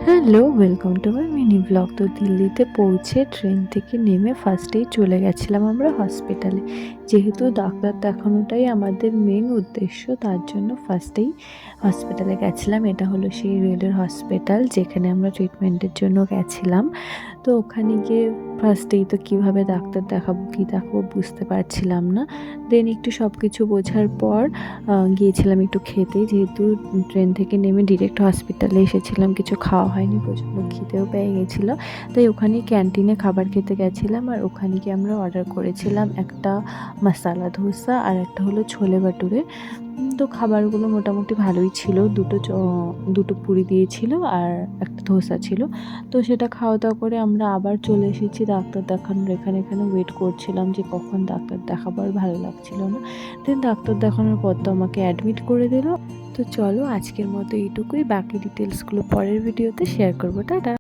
Hello, welcome to my mini blog. তো দিল্লিতে পৌঁছে ট্রেন থেকে নেমে ফার্স্টেই চলে গেছিলাম আমরা হসপিটালে। যেহেতু ডাক্তার দেখানোটাই আমাদের মেন উদ্দেশ্য, তার জন্য ফার্স্টেই হসপিটালে গেছিলাম। এটা হলো সেই রেলের হসপিটাল যেখানে আমরা ট্রিটমেন্টের জন্য গেছিলাম। তো ওখানে গিয়ে ফার্স্টেই তো কীভাবে ডাক্তার দেখাবো, কী দেখাবো বুঝতে পারছিলাম না। দেন একটু সব কিছু বোঝার পর গিয়েছিলাম একটু খেতে, যেহেতু ট্রেন থেকে নেমে ডিরেক্ট হসপিটালে এসেছিলাম, কিছু খাওয়া হয়নি, প্রচণ্ড খিদেও পেয়ে গেছিলো। তাই ওখানে ক্যান্টিনে খাবার খেতে গেছিলাম, আর ওখানে গিয়ে আমরা অর্ডার করেছিলাম একটা মশালা ধোসা আর একটা হলো ছোলে ভাটুরে। তো খাবারগুলো মোটামুটি ভালোই ছিল। দুটো পুরি দিয়েছিল আর একটা ধোসা ছিল। তো সেটা খাওয়া দাওয়া করে আমরা আবার চলে এসেছি ডাক্তার দেখানোর এখানে ওয়েট করছিলাম যে কখন ডাক্তার দেখাবো, আর ভালো লাগছিল না। দেন ডাক্তার দেখানোর পর তো আমাকে অ্যাডমিট করে দিল। তো চলো আজকের মতো এইটুকুই, বাকি ডিটেলসগুলো পরের ভিডিওতে শেয়ার করবো। টাটা।